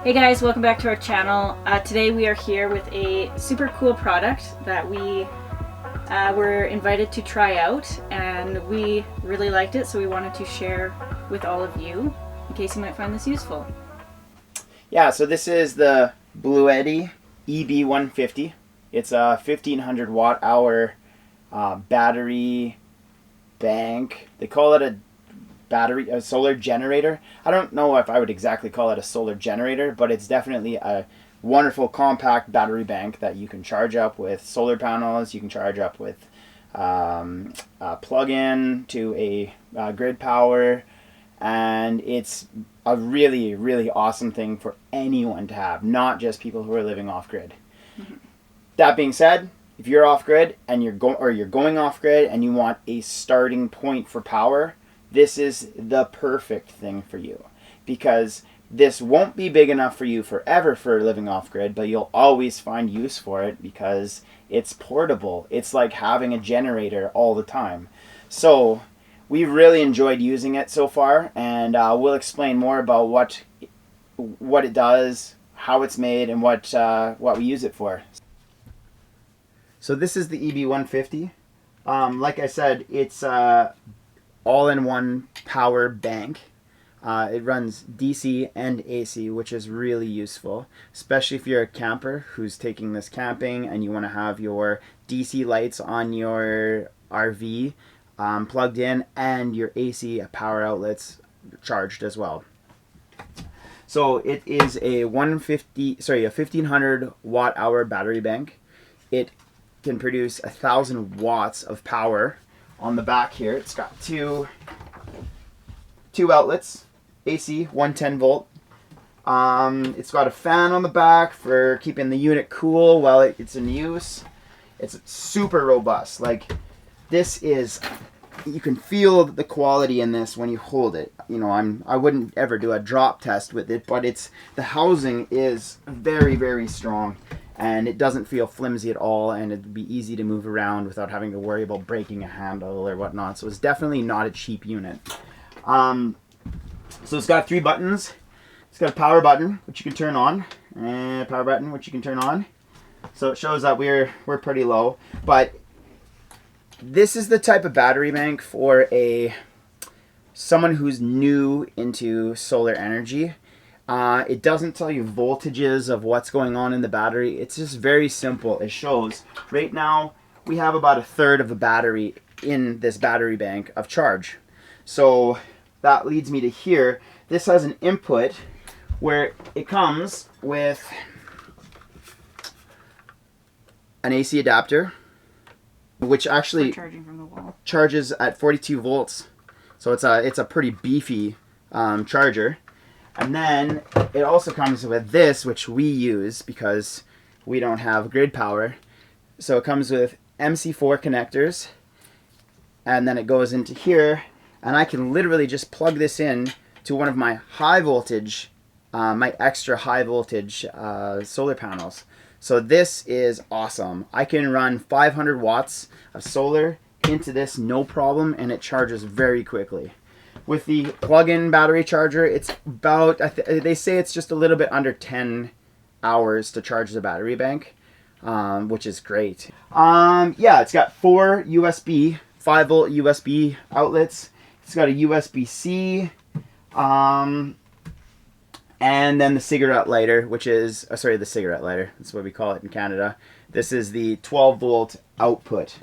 Hey guys, welcome back to our channel. Today we are here with a super cool product that we were invited to try out, and we really liked it, so we wanted to share with all of you in case you might find this useful. Yeah, so this is the Bluetti EB150. It's a 1500 watt hour battery bank. They call it a solar generator. I don't know if I would exactly call it a solar generator, but it's definitely a wonderful compact battery bank that you can charge up with solar panels. You can charge up with plug-in to a grid power, and it's a really, really awesome thing for anyone to have, not just people who are living off grid. Mm-hmm. That being said, if you're off grid and you're going off grid and you want a starting point for power, this is the perfect thing for you, because this won't be big enough for you forever for living off grid, but you'll always find use for it because it's portable. It's like having a generator all the time. So we've really enjoyed using it so far, and we'll explain more about what it does, how it's made, and what we use it for. So this is the EB150. Like I said, it's all-in-one power bank. It runs DC and AC, which is really useful, especially if you're a camper who's taking this camping and you want to have your DC lights on your RV plugged in and your AC power outlets charged as well. So it is a 1500 watt hour battery bank. It can produce 1,000 watts of power. On the back here, it's got two outlets, AC 110 volt. It's got a fan on the back for keeping the unit cool while it's in use. It's super robust. Like, this is, you can feel the quality in this when you hold it. You know, I wouldn't ever do a drop test with it, but the housing is very, very strong. And it doesn't feel flimsy at all, and it'd be easy to move around without having to worry about breaking a handle or whatnot. So it's definitely not a cheap unit. So it's got 3 buttons. It's got a power button, which you can turn on, and a power button, which you can turn on. So it shows that we're pretty low. But this is the type of battery bank for someone who's new into solar energy. It doesn't tell you voltages of what's going on in the battery. It's just very simple. It shows right now we have about 1/3 of the battery in this battery bank of charge. So that leads me to here. This has an input where it comes with an AC adapter, which actually charging from the wall. Charges at 42 volts. So it's a pretty beefy charger. And then it also comes with this, which we use because we don't have grid power. So it comes with MC4 connectors, and then it goes into here, and I can literally just plug this in to one of my high voltage, my extra high voltage solar panels. So this is awesome. I can run 500 watts of solar into this no problem, and it charges very quickly. With the plug-in battery charger, it's about, they say it's just a little bit under 10 hours to charge the battery bank, which is great. Yeah, it's got 4 USB, 5-volt USB outlets. It's got a USB-C, and then the cigarette lighter, which is, the cigarette lighter, that's what we call it in Canada. This is the 12-volt output.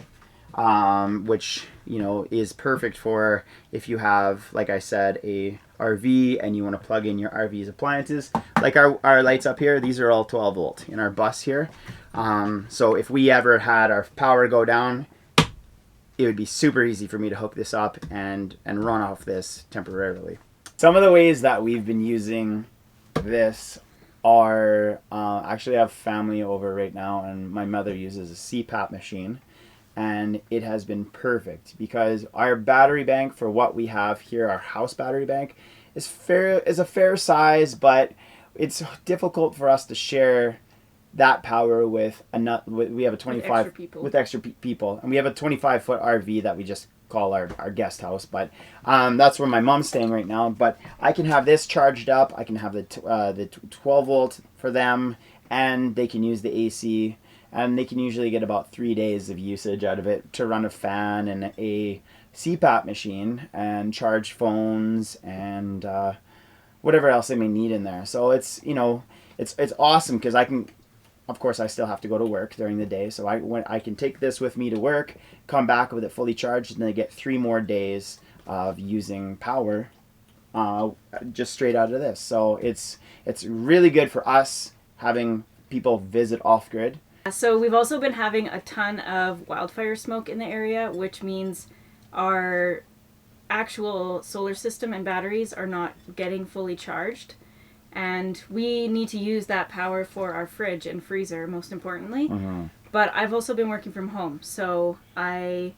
Which, you know, is perfect for if you have, like I said, a RV and you want to plug in your RV's appliances. Like our lights up here, these are all 12 volt in our bus here. So if we ever had our power go down, it would be super easy for me to hook this up and run off this temporarily. Some of the ways that we've been using this are, actually I have family over right now, and my mother uses a CPAP machine. And it has been perfect because our battery bank for what we have here, our house battery bank, is a fair size, but it's difficult for us to share that power with we have a 25 with extra people, and we have a 25-foot RV that we just call our guest house, but that's where my mom's staying right now. But I can have this charged up. I can have the 12 volt for them, and they can use the AC, and they can usually get about 3 days of usage out of it to run a fan and a CPAP machine and charge phones and whatever else they may need in there. So it's, you know, it's awesome because I can, of course, I still have to go to work during the day. So I can take this with me to work, come back with it fully charged, and then I get 3 more days of using power just straight out of this. So it's really good for us having people visit off-grid. So we've also been having a ton of wildfire smoke in the area, which means our actual solar system and batteries are not getting fully charged. And we need to use that power for our fridge and freezer, most importantly. Mm-hmm. But I've also been working from home. So I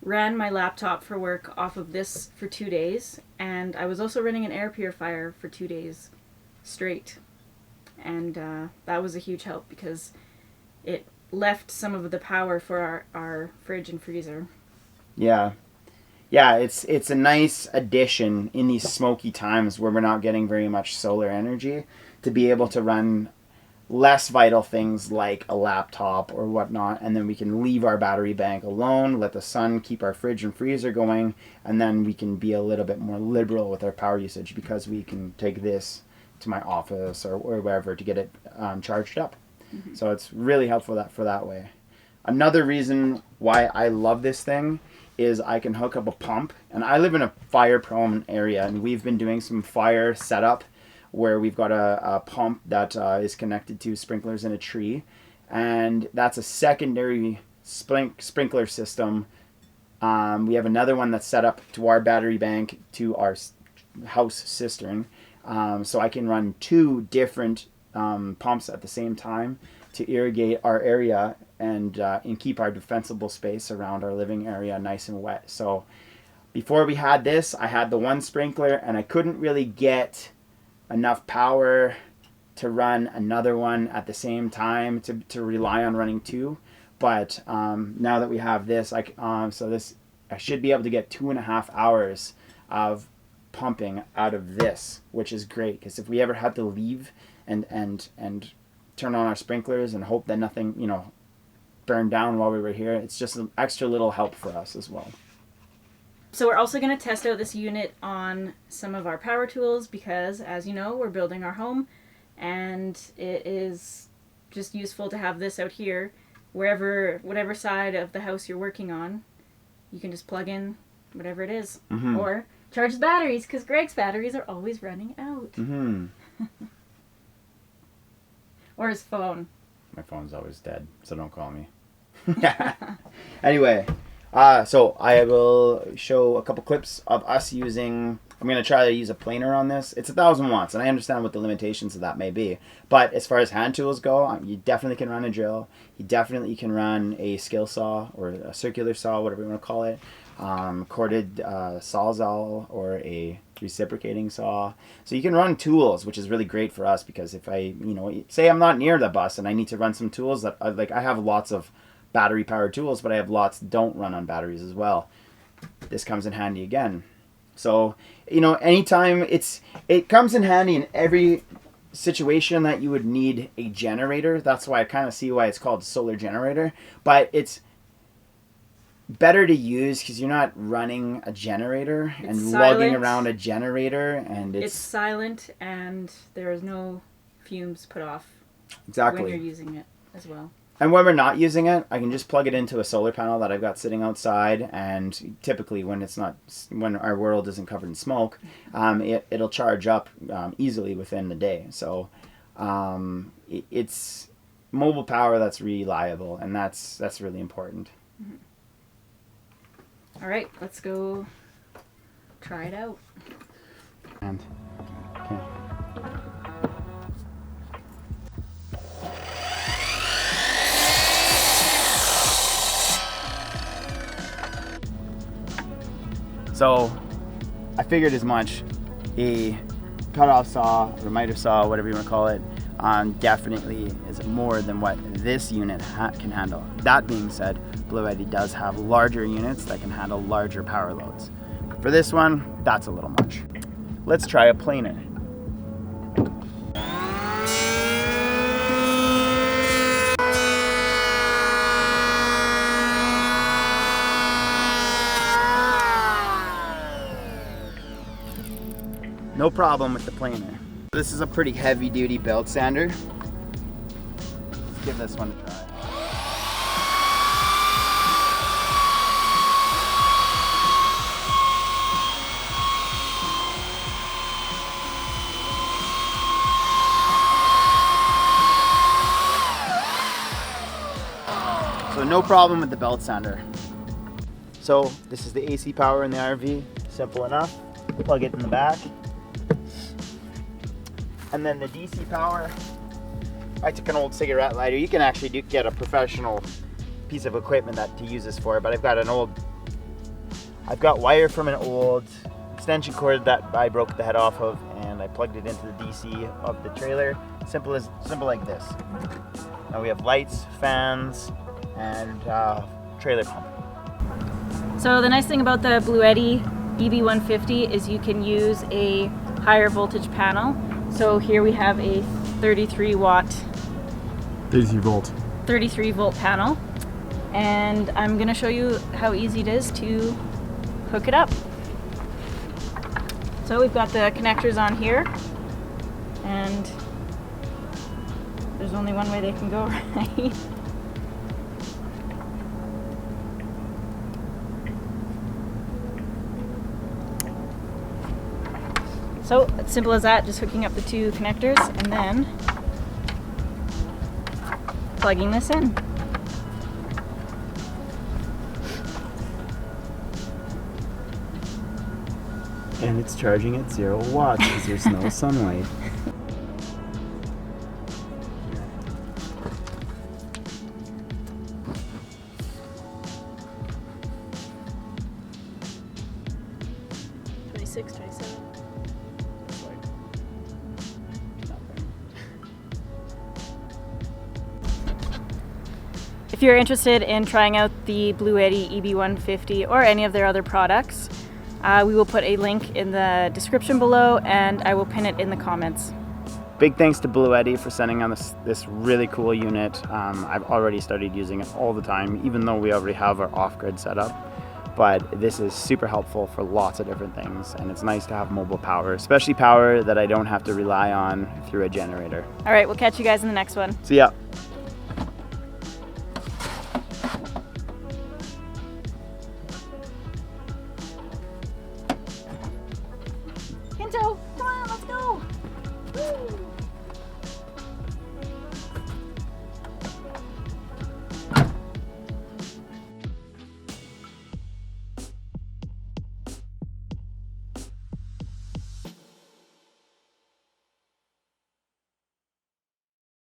ran my laptop for work off of this for 2 days. And I was also running an air purifier for 2 days straight. And that was a huge help because it left some of the power for our fridge and freezer. Yeah. Yeah, it's a nice addition in these smoky times where we're not getting very much solar energy to be able to run less vital things like a laptop or whatnot, and then we can leave our battery bank alone, let the sun keep our fridge and freezer going, and then we can be a little bit more liberal with our power usage because we can take this to my office or wherever to get it charged up. Mm-hmm. So it's really helpful for that way. Another reason why I love this thing is I can hook up a pump, and I live in a fire-prone area, and we've been doing some fire setup where we've got a pump that is connected to sprinklers in a tree, and that's a secondary sprinkler system. We have another one that's set up to our battery bank to our house cistern, so I can run 2 different pumps at the same time to irrigate our area and keep our defensible space around our living area nice and wet. So before we had this, I had the one sprinkler and I couldn't really get enough power to run another one at the same time to rely on running 2. But now that we have this, I should be able to get 2.5 hours of pumping out of this, which is great because if we ever had to leave and turn on our sprinklers and hope that nothing, you know, burned down while we were here, it's just an extra little help for us as well. So we're also going to test out this unit on some of our power tools because, as you know, we're building our home and it is just useful to have this out here whatever side of the house you're working on. You can just plug in whatever it is. Mm-hmm. Or charge the batteries because Greg's batteries are always running out. Mm-hmm. Or his phone. My phone's always dead, so don't call me. Anyway, so I will show a couple clips of us using, I'm going to try to use a planer on this. It's 1,000 watts, and I understand what the limitations of that may be. But as far as hand tools go, you definitely can run a drill. You definitely can run a skill saw or a circular saw, whatever you want to call it. Corded sawzall or a reciprocating saw. So you can run tools, which is really great for us because if I, say I'm not near the bus and I need to run some tools that I have lots of battery powered tools, but I have lots that don't run on batteries as well. This comes in handy again. So, anytime it comes in handy in every situation that you would need a generator. That's why I kind of see why it's called solar generator, but it's better to use because you're not running a generator and lugging around a generator, and it's silent and there is no fumes put off exactly when you're using it as well. And when we're not using it, I can just plug it into a solar panel that I've got sitting outside, and typically when our world isn't covered in smoke, it'll charge up easily within the day. So it's mobile power that's reliable, and that's really important. Mm-hmm. All right, let's go try it out. And okay. So I figured as much. A cut-off saw or miter saw, whatever you want to call it, definitely is more than what this unit can handle. That being said, Bluetti does have larger units that can handle larger power loads. For this one, that's a little much. Let's try a planer. No problem with the planer. This is a pretty heavy duty belt sander. Let's give this one a try. So no problem with the belt sander. So this is the AC power in the RV, simple enough. Plug it in the back. And then the DC power, I took an old cigarette lighter. You can actually get a professional piece of equipment to use this for, but I've got wire from an old extension cord that I broke the head off of, and I plugged it into the DC of the trailer. Simple like this. Now we have lights, fans, and trailer pump. So the nice thing about the Bluetti EB150 is you can use a higher voltage panel. So here we have a 33 volt panel, and I'm going to show you how easy it is to hook it up. So we've got the connectors on here, and there's only one way they can go, right? So it's simple as that, just hooking up the two connectors and then plugging this in. And it's charging at 0 watts because there's no sunlight. If you're interested in trying out the Bluetti EB150 or any of their other products, we will put a link in the description below, and I will pin it in the comments. Big thanks to Bluetti for sending on this really cool unit. I've already started using it all the time, even though we already have our off-grid setup. But this is super helpful for lots of different things, and it's nice to have mobile power, especially power that I don't have to rely on through a generator. All right, we'll catch you guys in the next one. See ya.